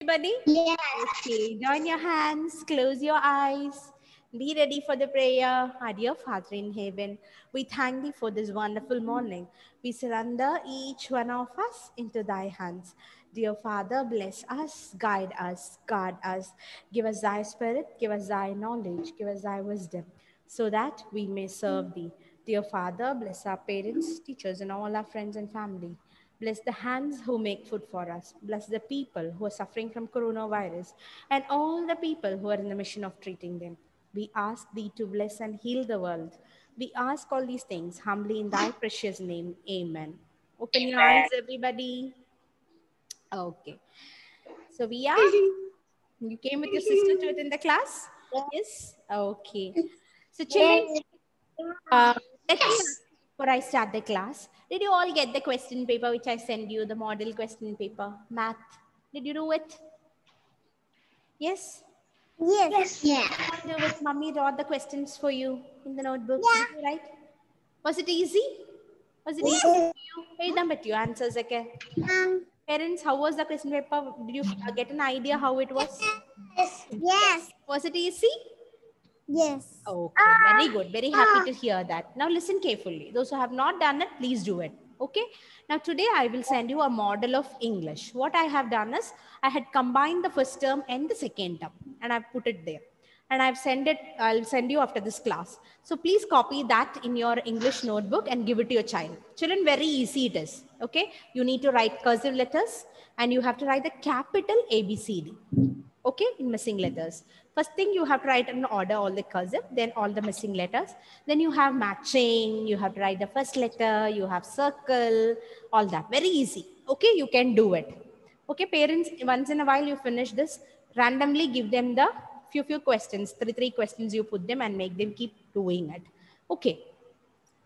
Everybody? Yes. Okay, join your hands, close your eyes, be ready for the prayer. Our dear Father in heaven, we thank thee for this wonderful morning. We surrender each one of us into thy hands. Dear Father, bless us, guide us, guard us. Give us thy spirit, give us thy knowledge, give us thy wisdom, so that we may serve thee. Dear Father, bless our parents, teachers, and all our friends and family. Bless the hands who make food for us. Bless the people who are suffering from coronavirus and all the people who are in the mission of treating them. We ask thee to bless and heal the world. We ask all these things humbly in thy precious name. Amen. Open your eyes, everybody. Okay. So, Via, you came with your sister to attend the class? Yes? Okay. So, children, Yes. let's, before I start the class, did you all get the question paper which I sent you, the model question paper, math? Did you do it? Yes? Yes. Yeah. Do it. Mummy wrote the questions for you in the notebook. Yeah. Did you write? Was it easy? Was it easy Yes. for you? Hey, but your answers, okay? Um, Parents, how was the question paper? Did you get an idea how it was? yes. Yes. Was it easy? Yes. Okay, very good. Very happy to hear that. Now listen carefully. Those who have not done it, please do it. Okay. Now today I will send you a model of English. What I have done is I had combined the first term and the second term and I've put it there. And I'll send you after this class. So please copy that in your English notebook and give it to your child. Children, very easy it is. Okay. You need to write cursive letters and you have to write the capital ABCD. Okay, in missing letters. First thing you have to write in order all the cursive, then all the missing letters. Then you have matching, you have to write the first letter, you have circle, all that. Very easy. Okay, you can do it. Okay, parents, once in a while you finish this, randomly give them the few questions, three questions you put them and make them keep doing it. Okay.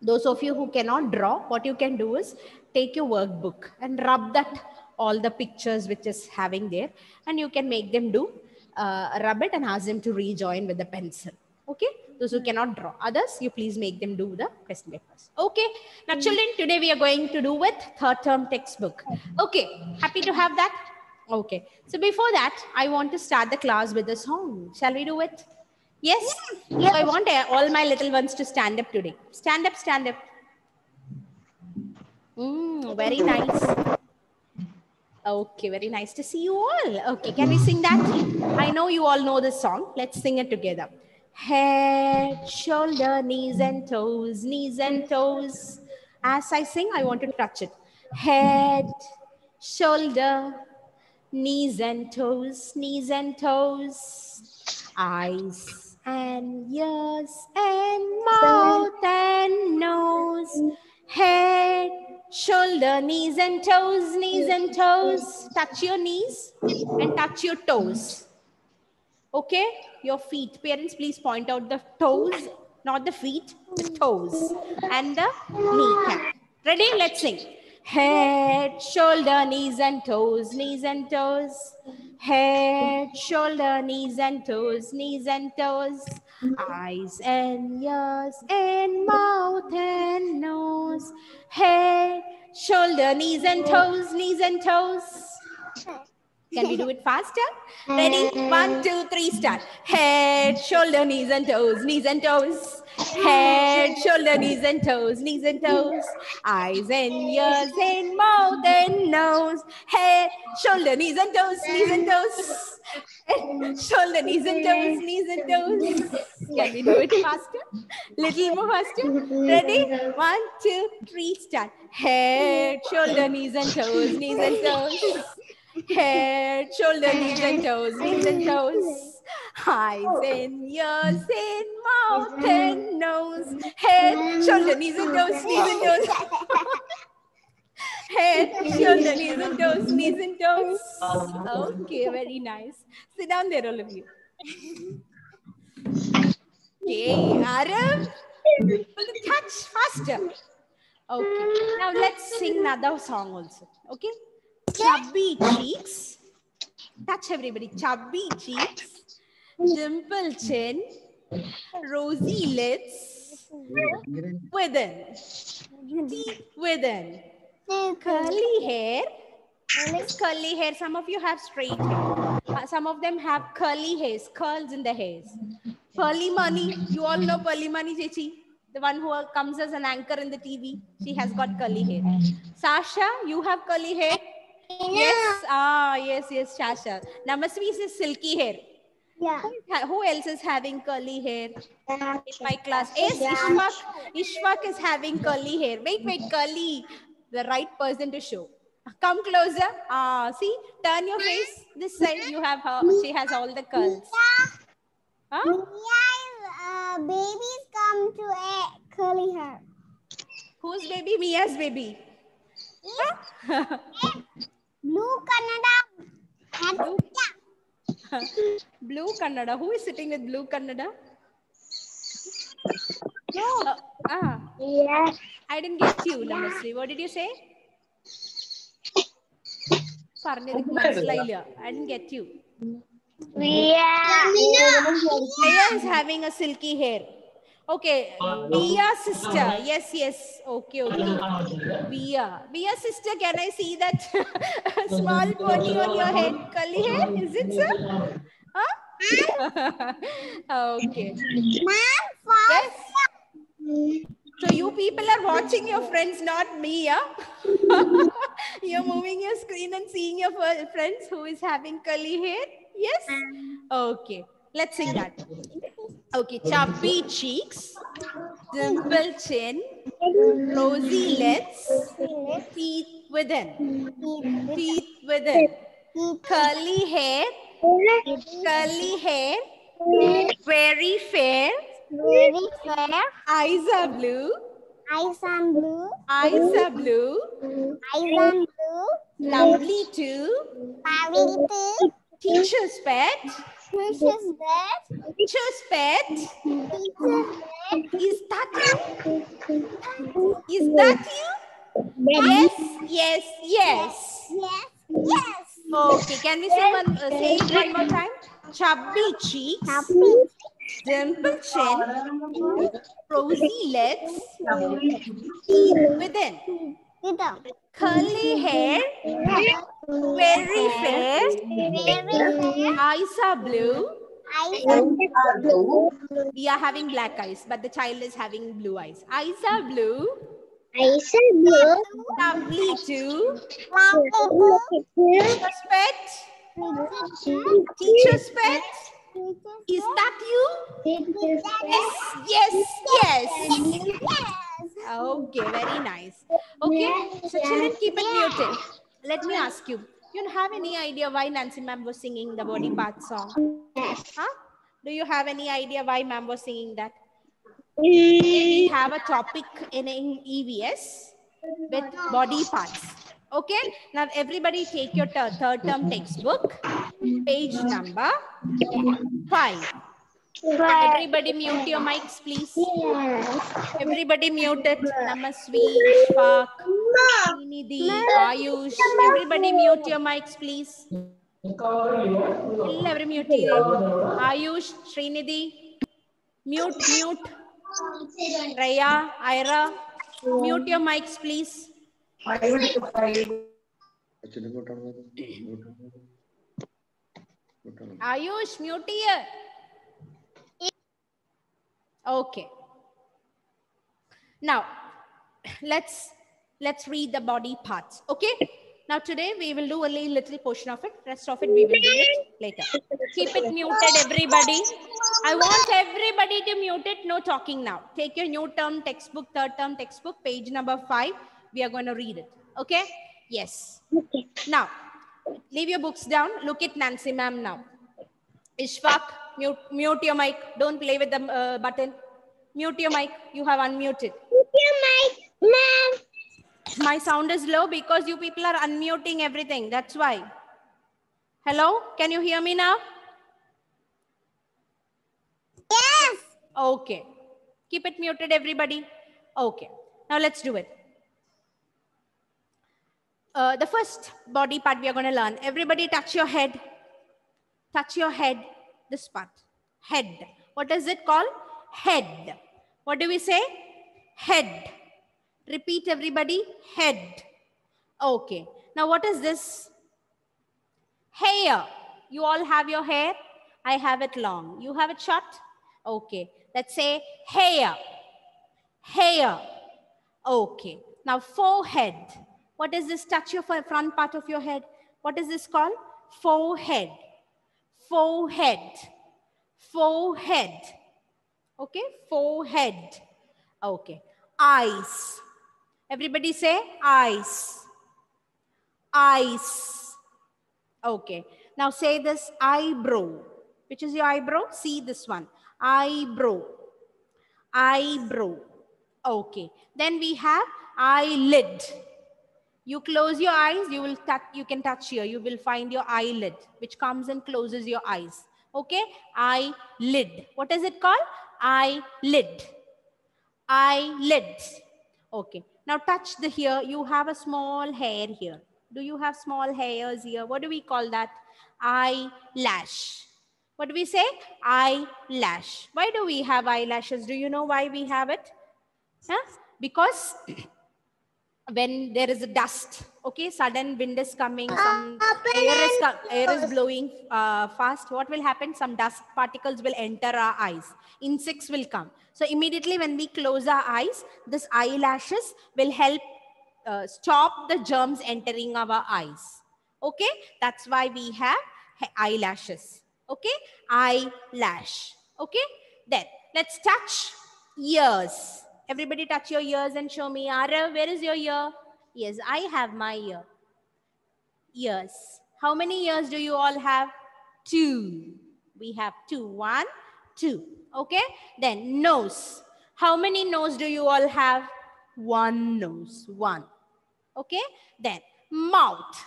Those of you who cannot draw, what you can do is take your workbook and rub that all the pictures which is having there, and you can make them do rub it and ask them to rejoin with the pencil. Okay, those who cannot draw, others you please make them do the question papers. Okay, now children, today we are going to do with third term textbook. Okay, happy to have that. Okay, so before that I want to start the class with a song. Shall we do it? Yes? So I want all my little ones to stand up today. Stand up, stand up. Very nice. Okay, very nice to see you all. Okay, can we sing that? I know you all know this song. Let's sing it together. Head, shoulder, knees and toes, knees and toes. As I sing, I want to touch it. Head, shoulder, knees and toes, knees and toes. Eyes and ears and mouth and nose, head, shoulder, knees and toes, knees and toes. Touch your knees and touch your toes. Okay, your feet. Parents, please point out the toes, not the feet, the toes and the kneecap. Ready? Let's sing. Head, shoulder, knees and toes, knees and toes. Head, shoulder, knees and toes, knees and toes. Eyes and ears and mouth and nose. Head, shoulder, knees and toes, knees and toes. Can we do it faster? Ready? 1, 2, 3, start. Head, shoulder, knees and toes, knees and toes. Head, shoulder, knees and toes, knees and toes. Eyes and ears and mouth and nose. Head, shoulder, knees and toes, knees and toes. Head, shoulder, knees and toes, knees and toes. Can we do it faster? Little more faster. Ready? 1, 2, 3, start. Head, shoulder, knees and toes, knees and toes. Head, shoulder, knees and toes, knees and toes. Eyes and ears and mouth and nose. Head, shoulder, knees and toes, knees and toes. Head, shoulder, knees and toes, knees and toes. Okay, very nice. Sit down there, all of you. Okay, Aram, touch faster. Okay, now let's sing another song also. Okay, chubby cheeks. Touch everybody. Chubby cheeks, dimple chin, rosy lips, within, teeth within, curly hair, It's curly hair. Some of you have straight hair. Some of them have curly hairs, curls in the hairs. Pearly Money. You all know Pearly Money, Chechi. The one who comes as an anchor in the TV. She has got curly hair. Sasha, you have curly hair? Yes. Yes, Sasha. Namasvi is silky hair. Yeah. Who else is having curly hair in my class? Yes, Ishfaq is having curly hair. Wait, curly. The right person to show. Come closer. See, turn your face this side. You have her. She has all the curls. Huh? Mia's babies come to a curly hair. Whose baby? Mia's baby. Huh? Blue Kannada. And Blue Kannada. Who is sitting with blue Kannada? No. Yes. I didn't get you, Namasri. What did you say? I didn't get you. Yeah. Leia is having a silky hair. Okay, Via's sister. Yes. Okay. Via sister, can I see that small pony on your head? Curly hair? Is it, sir? Huh? Okay. Yes. So you people are watching your friends, not me, yeah? You're moving your screen and seeing your friends who is having curly hair? Yes? Okay. Let's sing that. Okay. Chubby cheeks, dimple chin, rosy lips, teeth within. Curly hair, very fair, eyes are blue, lovely too, teacher's pet, is that you? Yes. Okay, can we say it one more time? Chubby cheeks, dimple chin, rosy lips, teeth within. Curly hair, very fair, eyes are blue. We are having black eyes, but the child is having blue eyes. Eyes are blue. Lovely too. Teacher's pet. Is that you? Yes. Okay, very nice. Okay, so children, keep it muted. Let me ask you. You have any idea why Nancy ma'am was singing the body part song? Huh? Do you have any idea why ma'am was singing that? We have a topic in EVS with body parts. Okay, now everybody take your third term textbook, page number 5. Everybody mute your mics, please. Everybody mute it. Namasvi, Ishfaq, Srinidhi, Ayush. Everybody mute your mics, please. Everybody mute. Ayush, Srinidhi, mute. Raya, Ira, mute your mics, please. Ayush, mute here. Okay. Now, let's read the body parts. Okay. Now today we will do only a little portion of it. Rest of it we will do it later. Keep it muted, everybody. I want everybody to mute it. No talking now. Take your new term textbook, third term textbook, page number 5. We are going to read it. Okay. Yes. Okay. Now, leave your books down. Look at Nancy ma'am now. Ishfaq, mute your mic. Don't play with the button. Mute your mic. You have unmuted. Mute your mic, ma'am. My sound is low because you people are unmuting everything. That's why. Hello? Can you hear me now? Yes. Okay. Keep it muted, everybody. Okay. Now let's do it. The first body part we are going to learn. Everybody touch your head. Touch your head. This part. Head. What is it called? Head. What do we say? Head. Repeat, everybody. Head. Okay. Now what is this? Hair. You all have your hair? I have it long. You have it short? Okay. Let's say hair. Hair. Okay. Now forehead. What is this? Touch your front part of your head. What is this called? Forehead. Forehead. Forehead. Okay. Forehead. Okay. Eyes. Everybody say eyes. Eyes. Okay. Now say this eyebrow. Which is your eyebrow? See this one. Eyebrow. Eyebrow. Okay. Then we have eyelid. You close your eyes, you can touch here. You will find your eyelid, which comes and closes your eyes. Okay? Eyelid. What is it called? Eyelid. Eyelid. Okay. Now touch the here. You have a small hair here. Do you have small hairs here? What do we call that? Eyelash. What do we say? Eyelash. Why do we have eyelashes? Do you know why we have it? Huh? Because when there is a dust, okay, sudden wind is coming, some air is blowing fast, what will happen? Some dust particles will enter our eyes. Insects will come. So immediately when we close our eyes, this eyelashes will help stop the germs entering our eyes. Okay, that's why we have eyelashes. Okay, eyelash. Okay, then let's touch ears. Everybody touch your ears and show me. Arav, where is your ear? Yes, I have my ear. Ears. How many ears do you all have? 2. We have 2. 1, 2. Okay. Then nose. How many nose do you all have? 1 nose. 1. Okay. Then mouth.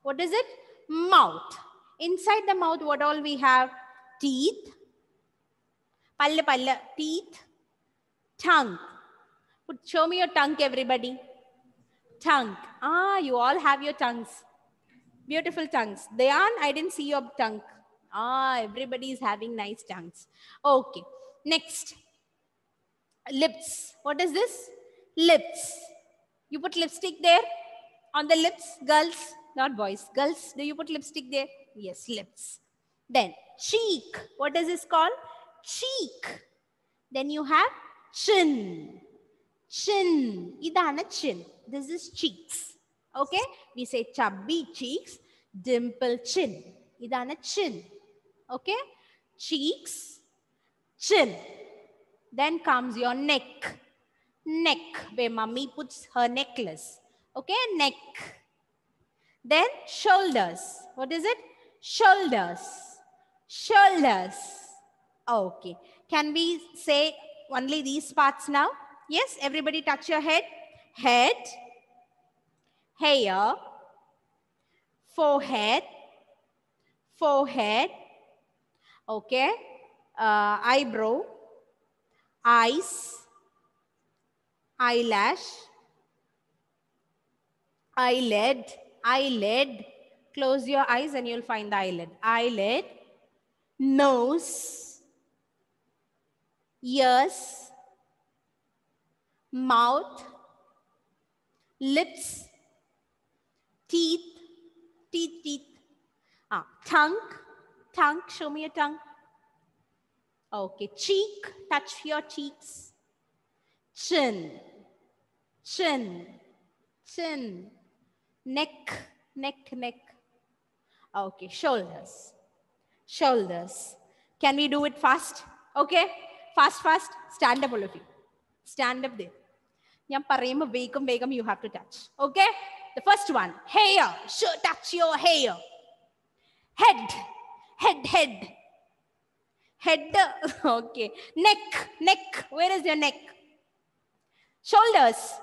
What is it? Mouth. Inside the mouth, what all we have? Teeth. Palle palle. Teeth. Tongue. Show me your tongue, everybody. Tongue. Ah, you all have your tongues. Beautiful tongues. Dayan, I didn't see your tongue. Ah, everybody is having nice tongues. Okay. Next. Lips. What is this? Lips. You put lipstick there on the lips, girls, not boys. Girls, do you put lipstick there? Yes, lips. Then cheek. What is this called? Cheek. Then you have chin. Chin. Idana chin. This is cheeks. Okay. We say chubby cheeks, dimple chin. Idana chin. Okay. Cheeks, chin. Then comes your neck. Neck, where mummy puts her necklace. Okay. Neck. Then shoulders. What is it? Shoulders. Shoulders. Okay. Can we say only these parts now? Yes, everybody touch your head. Head, hair, forehead, forehead, okay, eyebrow, eyes, eyelash, eyelid, eyelid. Close your eyes and you'll find the eyelid. Eyelid, nose, ears, mouth, lips, teeth, teeth. Tongue, tongue, show me your tongue. Okay, cheek, touch your cheeks. Chin, chin, chin. Neck, neck. Okay, shoulders, shoulders. Can we do it fast? Okay, fast. Stand up, all of you. Stand up there. Begum, you have to touch. Okay? The first one, hair. Touch your hair. Head. Head. Okay. Neck. Where is your neck? Shoulders.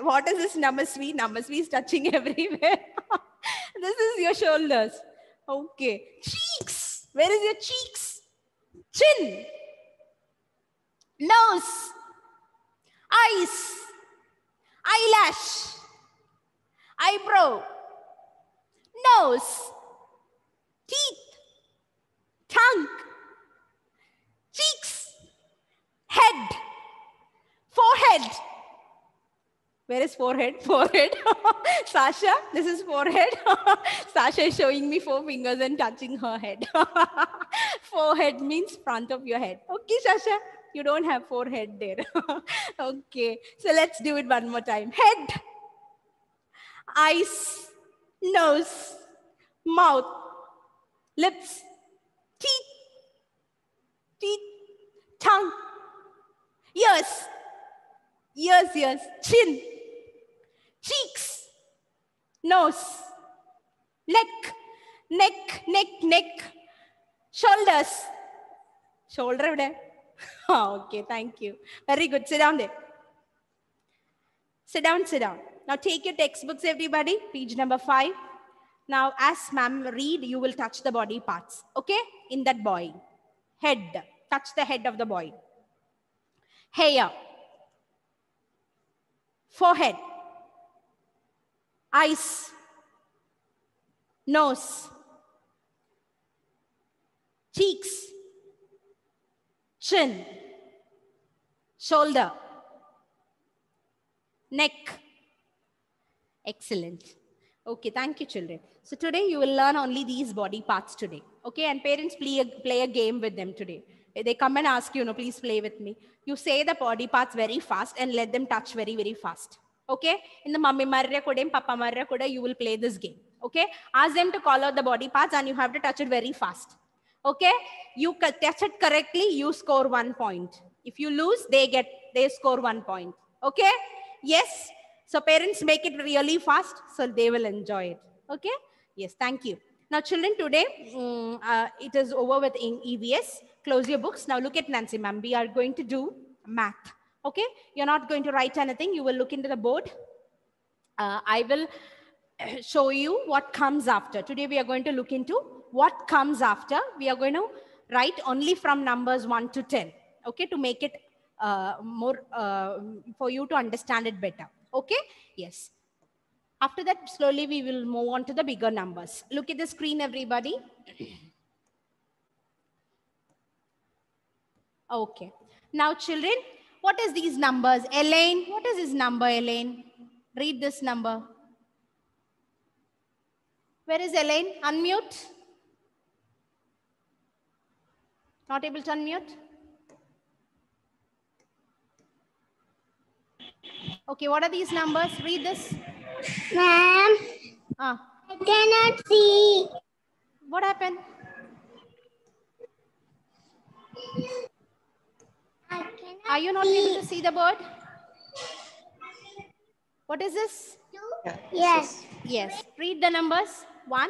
What is this Namasvi? Namasvi is touching everywhere. This is your shoulders. Okay. Cheeks. Where is your cheeks? Chin. Nose, eyes, eyelash, eyebrow, nose, teeth, tongue, cheeks, head, forehead, Where is forehead? Forehead. Sasha, this is forehead. Sasha is showing me 4 fingers and touching her head. Forehead means front of your head. Okay, Sasha, you don't have forehead there. Okay, so let's do it one more time. Head, eyes, nose, mouth, lips, teeth, teeth, tongue, ears, ears, chin, cheeks, nose, neck, shoulders. Shoulder എവിടെ? Okay, thank you. Very good. Sit down there. Sit down. Now take your textbooks, everybody. Page number 5. Now, as ma'am read, you will touch the body parts. Okay? In that boy. Head. Touch the head of the boy. Hair. Forehead. Eyes. Nose. Cheeks. Chin. Shoulder. Neck. Excellent. Okay, thank you, children. So today you will learn only these body parts today. Okay, and parents play a game with them today. They come and ask you, please play with me. You say the body parts very fast and let them touch very, very fast. Okay, in the mummy marre kuda, papa marre kuda, you will play this game. Okay, ask them to call out the body parts and you have to touch it very fast. Okay, you touch it correctly, you score 1 point. If you lose, they score 1 point. Okay, yes. So parents make it really fast, so they will enjoy it. Okay? Yes, thank you. Now children, today it is over with in EVS. Close your books. Now look at Nancy ma'am. We are going to do math. Okay? You're not going to write anything. You will look into the board. I will show you what comes after. Today we are going to look into what comes after. We are going to write only from numbers 1 to 10. Okay? To make it more for you to understand it better. Okay? Yes. After that, slowly we will move on to the bigger numbers. Look at the screen, everybody. Okay. Now, children, what is these numbers? Elaine, what is this number, Elaine? Read this number. Where is Elaine? Unmute. Not able to unmute? Okay, what are these numbers? Read this. Ma'am, I cannot see. What happened? Are you not able to see the board? What is this? Yes. Yes. Read the numbers. 1.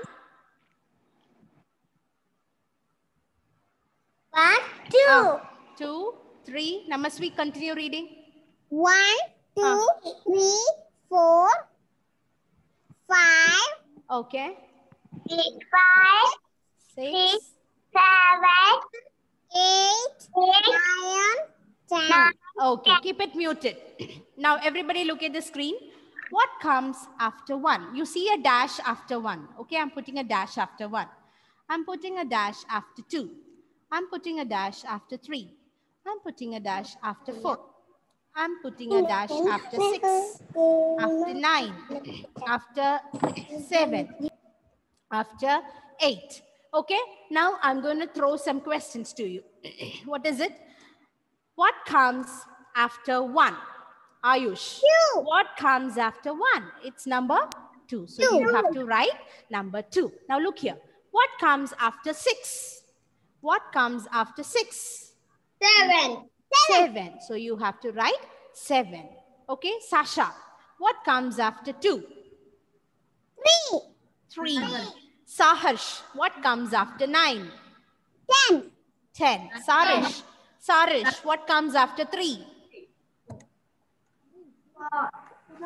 1, 2. 2, 3. Namasvi, continue reading. 1, 2, 3, 4, 5. Okay. 5, 6, 7, 8, 9, 10. Okay, keep it muted. Now everybody look at the screen. What comes after 1? You see a dash after 1. Okay, I'm putting a dash after 1. I'm putting a dash after 2. I'm putting a dash after 3. I'm putting a dash after 4. I'm putting a dash after 6. After 9. After 7. After 8. Okay, now I'm going to throw some questions to you. What is it? What comes after 1? Ayush. 2. What comes after 1? It's number 2. So you have to write number 2. Now look here. What comes after 6? What comes after 6? 7. 7. So you have to write 7. Okay, Sasha. What comes after 2? 3. 3. Saharsh. What comes after 9? 10. 10. Sarish. Sarish. What comes after 3?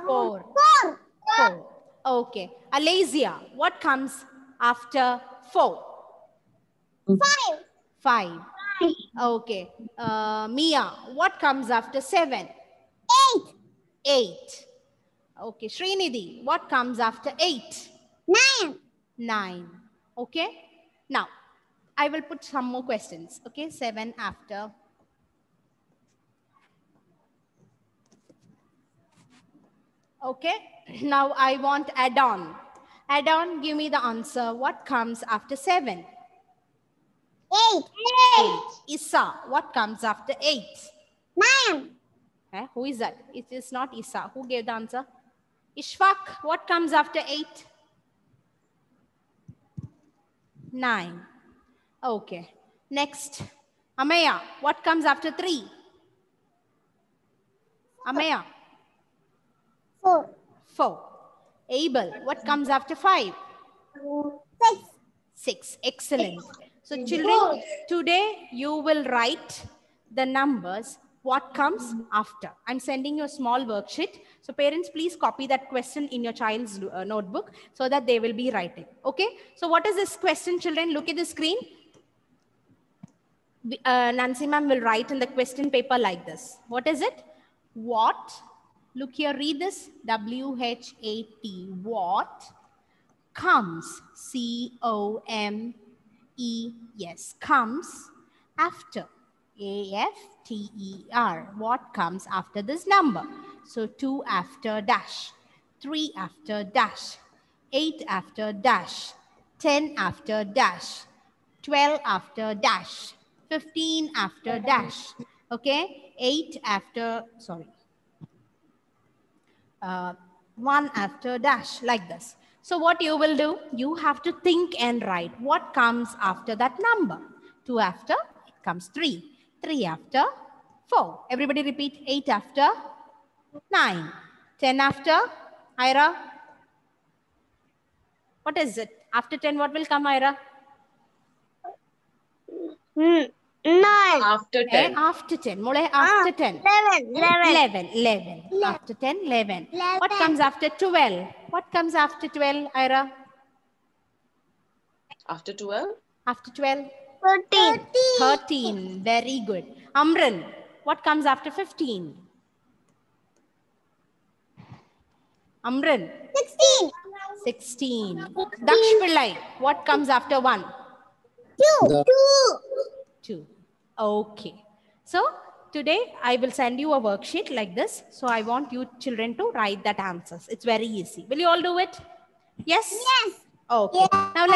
4. 4. Okay. Alazia. What comes after 4? 5. 5. Okay. Mia. What comes after 7? 8. 8. Okay. Srinidhi. What comes after 8? 9. 9. Okay. Now, I will put some more questions. Okay. 7 after. Okay. Now I want add-on. Add-on, give me the answer. What comes after 7? 8. 8. Isa, what comes after 8? 9. Who is that? It is not Isa. Who gave the answer? Ishfaq, what comes after 8? 9. Okay. Next. Amaya, what comes after 3? Amaya. 4. 4. Abel, what comes after 5? 6. 6. Excellent. So children, today you will write the numbers, what comes after. I'm sending you a small worksheet. So parents, please copy that question in your child's notebook so that they will be writing. Okay. So what is this question, children? Look at the screen. Nancy ma'am will write in the question paper like this. What is it? What? Look here, read this. W-H-A-T. What comes? C-O-M-E-S. Comes after. A-F-T-E-R. What comes after this number? So 2 after dash. 3 after dash. 8 after dash. 10 after dash. 12 after dash. 15 after dash. Okay. 8 after, sorry. 1 after dash, like this. So what you will do, you have to think and write what comes after that number. 2 after, it comes 3. 3 after, 4. Everybody repeat. 8 after, 9. 10 after, Ira. What is it? After 10, what will come, Ira? 9. After 10. After 10. Mole, after 10. 11. 11. After 10, 11. What comes after 12? What comes after 12, Ira? After 12. After 12? 13. 13. Very good. Amran, what comes after 15? Amran? 16. 16. Daksh Pillai, what comes after 1? 2. 2. Okay. So today I will send you a worksheet like this. So I want you children to write that answers. It's very easy. Will you all do it? Yes? Yes. Okay. Yes. Now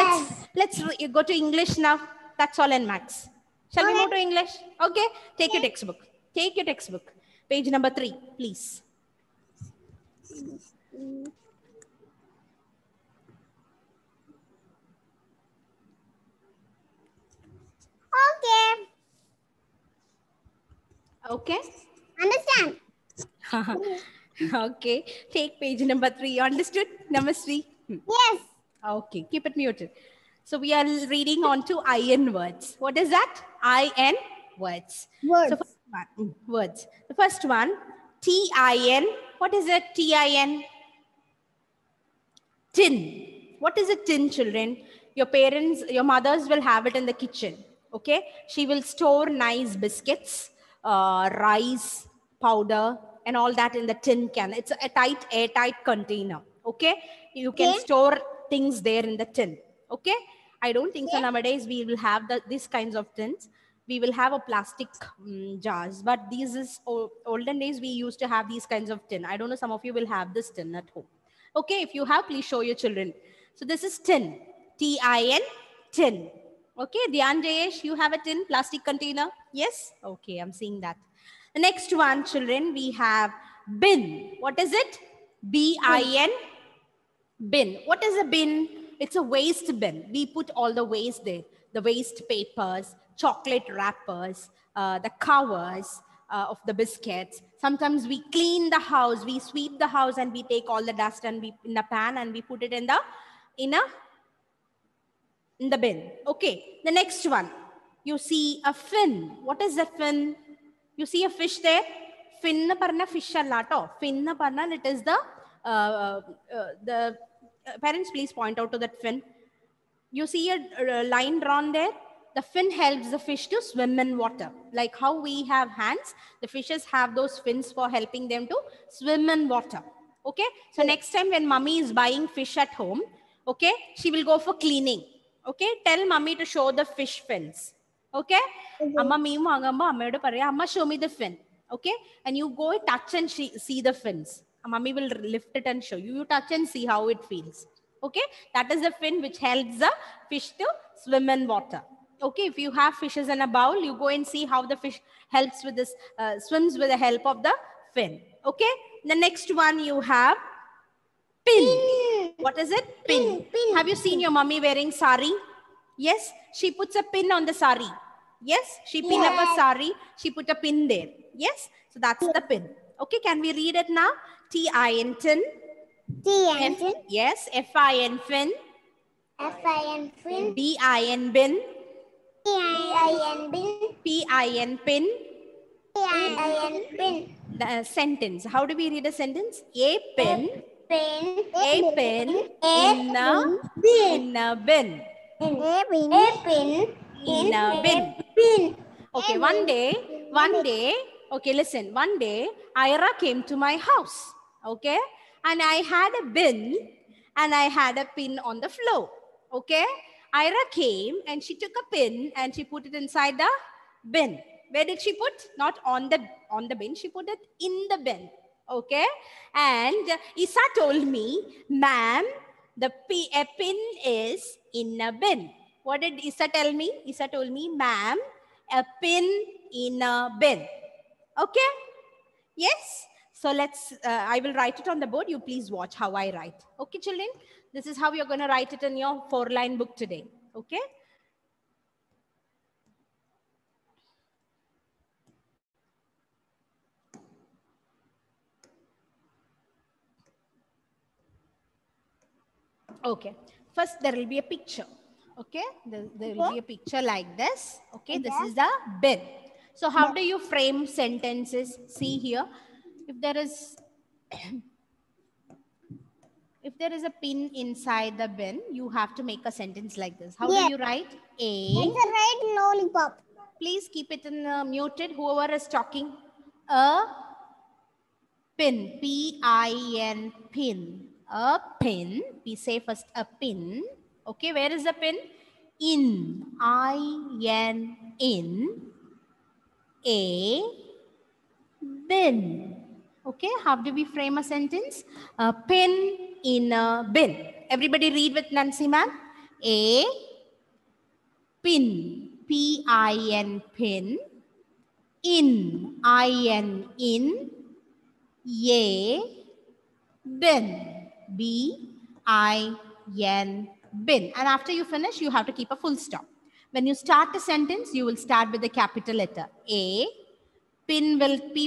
let's go to English now. That's all in maths. Shall we move to English? Okay. Take your textbook. Take your textbook. Page number 3, please. Okay. Okay. Understand? Okay. Take page number 3. Understood? Number 3. Yes. Okay. Keep it muted. So we are reading on to IN words. What is that? IN words. Words. So first one, words. The first one, TIN. What is it? TIN. Tin. What is a tin, children? Your parents, your mothers will have it in the kitchen. Okay. She will store nice biscuits, rice, powder, and all that in the tin can. It's a tight, airtight container. Okay. You can store things there in the tin. Okay. I don't think so nowadays we will have these kinds of tins. We will have a plastic jars, but these is olden days we used to have these kinds of tin. I don't know, some of you will have this tin at home. Okay, if you have, please show your children. So this is tin, T-I-N, tin. Okay, Dhyan Jayesh, you have a tin, plastic container? Yes? Okay, I'm seeing that. The next one, children, we have bin. What is it? B-I-N, bin. What is a bin? It's a waste bin. We put all the waste there. The waste papers, chocolate wrappers, the covers of the biscuits. Sometimes we clean the house, we sweep the house and we take all the dust and we in a pan and we put it in the bin. Okay, the next one. You see a fin. What is a fin? You see a fish there? Fin parna fish allato. Fin parna, it is the parents, please point out to that fin. You see a line drawn there? The fin helps the fish to swim in water. Like how we have hands, the fishes have those fins for helping them to swim in water. Okay. So next time when mommy is buying fish at home, okay, she will go for cleaning. Okay. Tell mommy to show the fish fins. Okay. Amma meem vaangamba ammayode paraya, amma show me the fin. Okay. And you go touch and see the fins. Mummy will lift it and show you. You touch and see how it feels. Okay, that is the fin which helps the fish to swim in water. Okay, if you have fishes in a bowl, you go and see how the fish helps with this, swims with the help of the fin. Okay, the next one you have pin. What is it? Pin. Have you seen your mummy wearing sari? Yes, she puts a pin on the sari. Yes, she pin up a sari, she put a pin there. Yes, so that's the pin. Okay, can we read it now? T-I-N tin. T-I-N tin. Yes, F-I-N fin. F-I-N fin. B-I-N bin. B-I-N bin. P-I-N pin. P-I-N pin. The sentence. How do we read a sentence? A pin. Pin. A pin in a bin. A pin. In a bin. Pin. Okay, one day, okay, listen, one day, Ira came to my house, okay, and I had a bin and I had a pin on the floor, okay. Ira came and she took a pin and she put it inside the bin. Where did she put? Not on the bin, she put it in the bin, okay. And Isa told me, ma'am, a pin is in a bin. What did Isa tell me? Isa told me, ma'am, a pin in a bin. Okay? Yes? So let's, I will write it on the board. You please watch how I write. Okay, children? This is how you're going to write it in your 4-line book today. Okay? Okay. First, there will be a picture. Okay? There will be a picture like this. Okay? This is the bin. So how do you frame sentences? See here. If there is a pin inside the bin, you have to make a sentence like this. How do you write? It's a red lollipop. Please keep it in muted, whoever is talking. A pin. P-I-N, pin. A pin. We say first a pin. Okay, where is the pin? In. I-N, in. A bin. Okay, how do we frame a sentence? A pin in a bin. Everybody read with Nancy ma'am. A pin. P-I-N, pin. In. I-N, in. A bin. B-I-N, bin. And after you finish, you have to keep a full stop. When you start a sentence, you will start with the capital letter A. P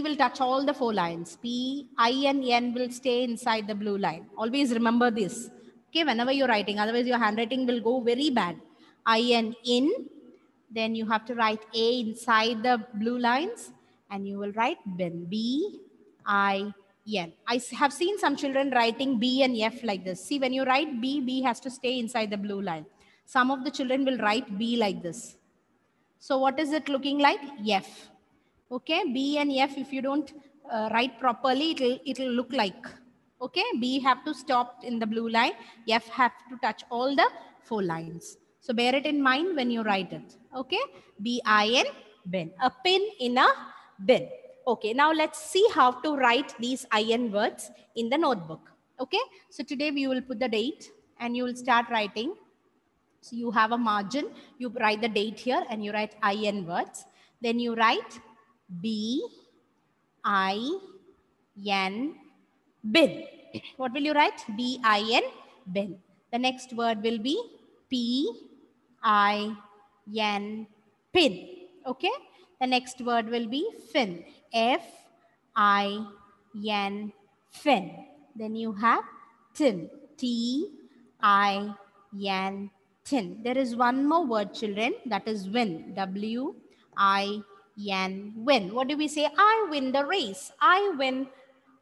will touch all the 4 lines. P, I and N will stay inside the blue line. Always remember this. Okay, whenever you're writing, otherwise your handwriting will go very bad. I and in, then you have to write A inside the blue lines and you will write bin. B-I-N. I have seen some children writing B and F like this. See, when you write B has to stay inside the blue line. Some of the children will write B like this. So what is it looking like? F. Okay, B and F, if you don't write properly, it'll look like. Okay, B have to stop in the blue line. F have to touch all the 4 lines. So bear it in mind when you write it. Okay, B-I-N, bin. A pin in a bin. Okay, now let's see how to write these IN words in the notebook. Okay, so today we will put the date and you will start writing. So you have a margin, you write the date here and you write IN words. Then you write B-I-N, bin. What will you write? B-I-N, bin. The next word will be P-I-N, pin. Okay. The next word will be fin. F-I-N, fin. Then you have tin. T-I-N, tin. There is one more word, children, that is win. W-I-N, win. What do we say? I win the race. I win.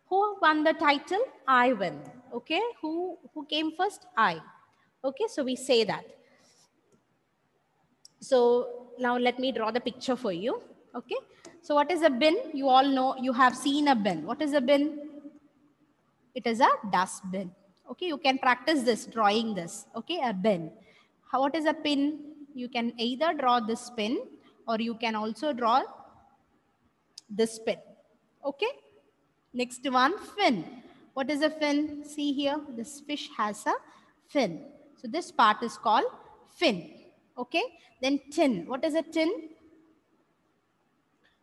Who won the title? I win. Okay. Who came first? I. Okay. So we say that. So now let me draw the picture for you. Okay. So what is a bin? You all know, you have seen a bin. What is a bin? It is a dustbin. Okay. You can practice this, drawing this. Okay. A bin. What is a pin? You can either draw this pin or you can also draw this pin. Okay. Next one, fin. What is a fin? See here, this fish has a fin. So this part is called fin. Okay. Then tin. What is a tin?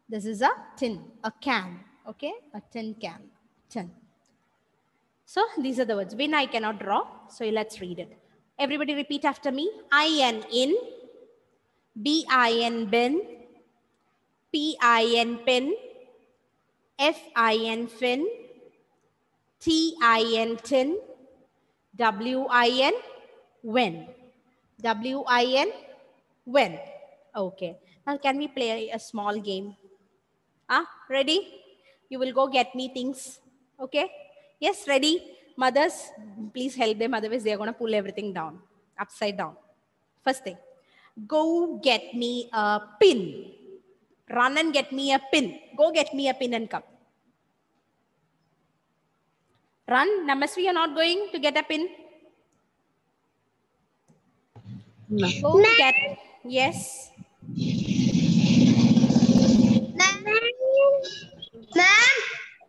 This is a tin, a can. Okay. A tin can. Tin. So these are the words. Bin I cannot draw. So let's read it. Everybody repeat after me. I-N in. B-I-N bin. P-I-N pin. F-I-N fin. T-I-N tin. W-I-N when. W-I-N when. Okay. Now can we play a small game? Ready? You will go get me things. Okay? Yes, ready? Mothers, please help them. Otherwise, they are going to pull everything down. Upside down. First thing. Go get me a pin. Run and get me a pin. Go get me a pin and come. Run. Namasvi, you're not going to get a pin? No. Go get. Yes. Ma'am.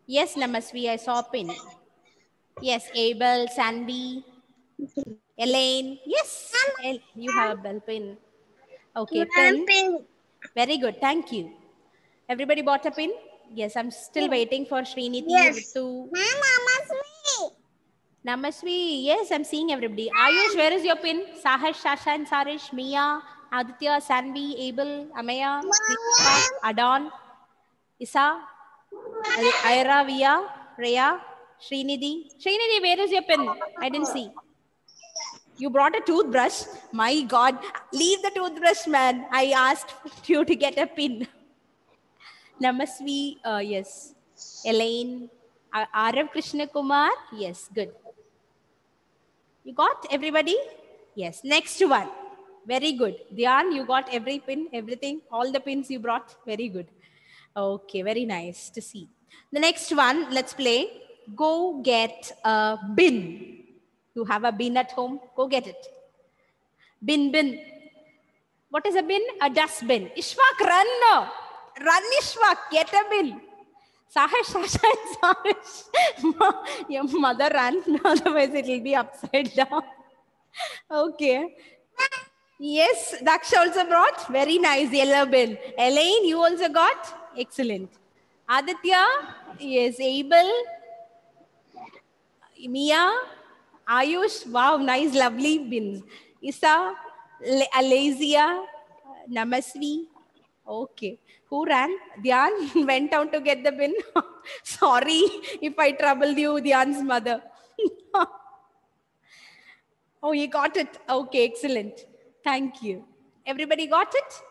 Yes, Namasvi, I saw a pin. Yes, Abel, Sandy, Elaine. Yes, you have a bell pin. Okay, pin. Very good. Thank you. Everybody bought a pin? Yes, I'm still waiting for Srinidhi, Yes. Ritu. Ma'am, Namasvi. Namasvi. Yes, I'm seeing everybody. Ayush, where is your pin? Sahash, Sasha and Sarish, Mia, Aditya, Sanvi, Abel, Amaya, Kritika, Adon, Isa, Ira, Via, Rhea, Srinidhi. Srinidhi, where is your pin? I didn't see. You brought a toothbrush? My God, leave the toothbrush, man. I asked you to get a pin. Namasvi, yes. Elaine, Arav Krishna Kumar, yes, good. You got everybody? Yes. Next one. Very good. Dhyan, you got every pin, everything, all the pins you brought. Very good. Okay, very nice to see. The next one, let's play. Go get a bin. You have a bin at home? Go get it. Bin, bin. What is a bin? A dustbin. Ishwak, run now. Run, Ishwak. Get a bin. Sahish, Sasha, and Sahish. Your mother ran. Otherwise, it will be upside down. Okay. Yes, Daksha also brought. Very nice. Yellow bin. Elaine, you also got? Excellent. Aditya. Yes. Abel. Mia. Ayush. Wow, nice, lovely bins. Isa. Alazia. Namasvi. Okay. Who ran? Dhyan went down to get the bin. Sorry if I troubled you, Dhyan's mother. Oh, you got it. Okay, excellent. Thank you. Everybody got it?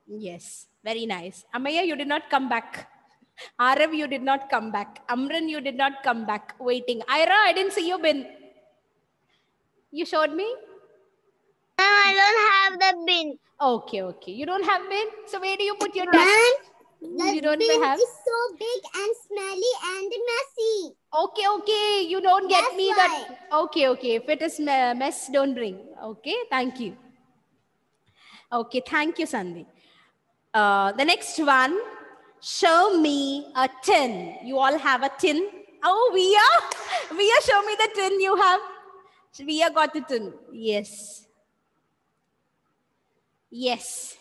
Yes, very nice. Amaya, you did not come back. Arav, you did not come back. Amran, you did not come back. Waiting. Ira, I didn't see your bin. You showed me? Ma'am, I don't have the bin. Okay, okay. You don't have bin? So where do you put your dust? You don't have? It's so big and smelly and messy. Okay, okay. You don't get That's me why. that. Okay, okay. If it is mess, don't bring. Okay, thank you. Okay, thank you, Sandy. The next one, show me a tin. You all have a tin? Oh, Via, show me the tin you have. Via got the tin. Yes. Yes.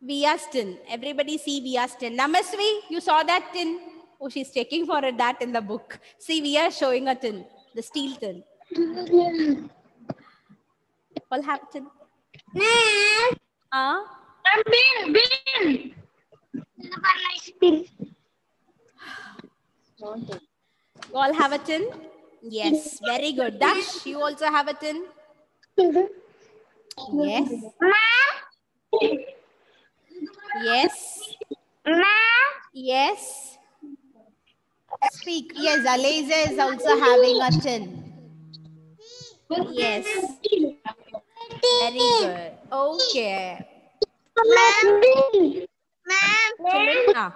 Via's tin. Everybody see Via's tin. Namasvi, you saw that tin? Oh, she's checking for that in the book. See, Via showing a tin. The steel tin. All have tin. Ma'am. Bin. Nice bin. You all have a tin? Yes, very good. Daksh, you also have a tin? Yes. Ma'am. Yes. Ma'am. Yes. Speak. Yes, Aliza is also having a tin. Yes. Very good. Okay. Ma'am.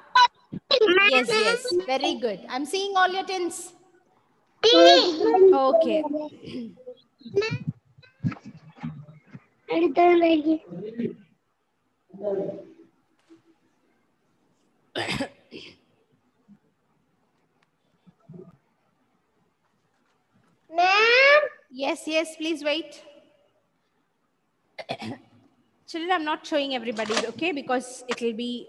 Children, yes, yes. Very good. I'm seeing all your tins. Okay. Yes, yes, please wait. Children, I'm not showing everybody, okay? Because it will be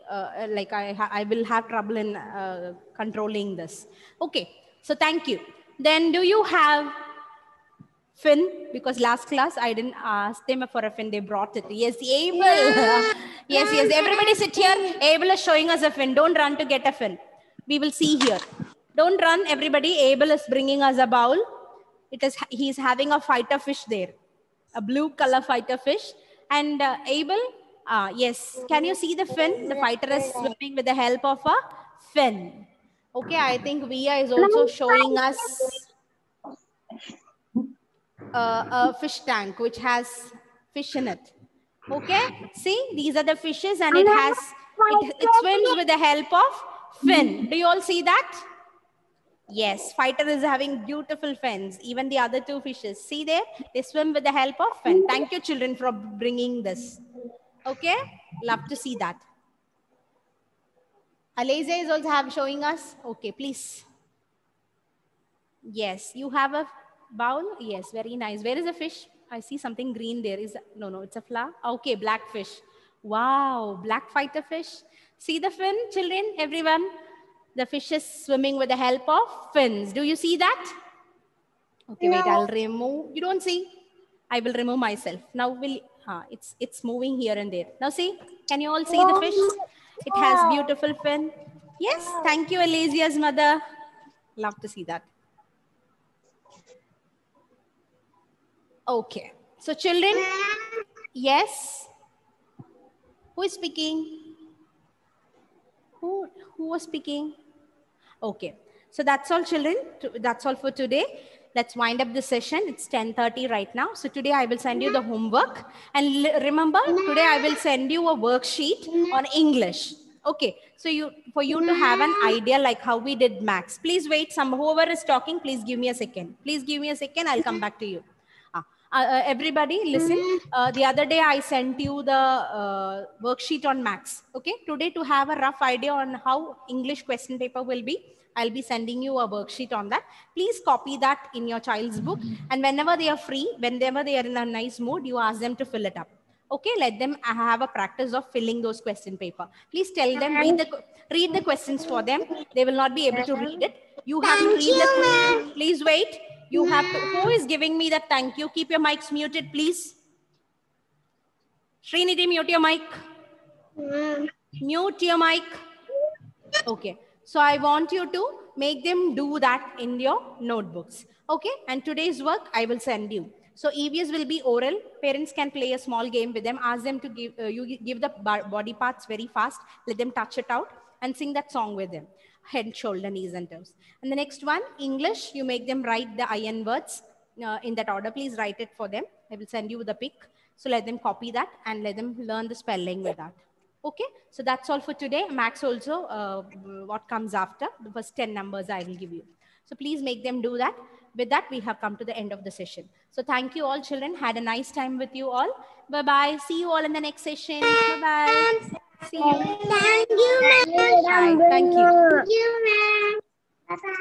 like I will have trouble in controlling this. Okay, so thank you. Then do you have fin? Because last class I didn't ask them for a fin, they brought it. Yes, Abel. Yeah. Yes, yes, everybody sit here. Abel is showing us a fin. Don't run to get a fin. We will see here. Don't run, everybody. Abel is bringing us a bowl. He's having a fighter fish there. A blue color fighter fish. And Abel, yes, can you see the fin? The fighter is swimming with the help of a fin. Okay, I think Via is also showing us a fish tank which has fish in it. Okay, see, these are the fishes and it swims with the help of fin. Do you all see that? Yes, fighter is having beautiful fins. Even the other two fishes, see there, they swim with the help of fin. Thank you, children, for bringing this. Okay, love to see that. Aliza is also showing us. Okay, please. Yes, you have a bowl. Yes, very nice. Where is the fish? I see something green there. No, it's a flower. Okay, black fish. Wow, black fighter fish. See the fin, children, everyone. The fish is swimming with the help of fins. Do you see that? Okay, wait, I'll remove. You don't see? I will remove myself. Now it's moving here and there. Now see, can you all see the fish? It has beautiful fin. Yes, thank you, Alesia's mother. Love to see that. Okay, so children, yes. Who is speaking? Who was speaking? Okay, so that's all, children. That's all for today. Let's wind up the session. It's 10:30 right now. So today I will send you the homework. And remember, today I will send you a worksheet on English. Okay, so for you to have an idea like how we did maths. Please wait. Whoever is talking, please give me a second. Please give me a second. I'll come back to you. Everybody listen. The other day I sent you the worksheet on maths. Okay, today to have a rough idea on how English question paper will be, I'll be sending you a worksheet on that. Please copy that in your child's book, and whenever they are free, whenever they are in a nice mood, you ask them to fill it up. Okay, let them have a practice of filling those question paper. Please tell them, read the questions for them. They will not be able to read it. You have to read please wait. You have to, who is giving me that thank you? Keep your mics muted, please. Srinidhi, mute your mic. Mute your mic. Okay, so I want you to make them do that in your notebooks. Okay, and today's work I will send you. So EVS will be oral. Parents can play a small game with them. Ask them to give the body parts very fast. Let them touch it out and sing that song with them. Head, shoulder, knees, and toes. And the next one, English, you make them write the IN words in that order. Please write it for them. I will send you the pic. So let them copy that and let them learn the spelling with that. Okay, so that's all for today. Max also, what comes after, the first 10 numbers I will give you. So please make them do that. With that, we have come to the end of the session. So thank you all, children. Had a nice time with you all. Bye-bye. See you all in the next session. Bye-bye. See you. Thank you, ma'am. Bye. Thank you. Thank you, ma'am. Bye-bye.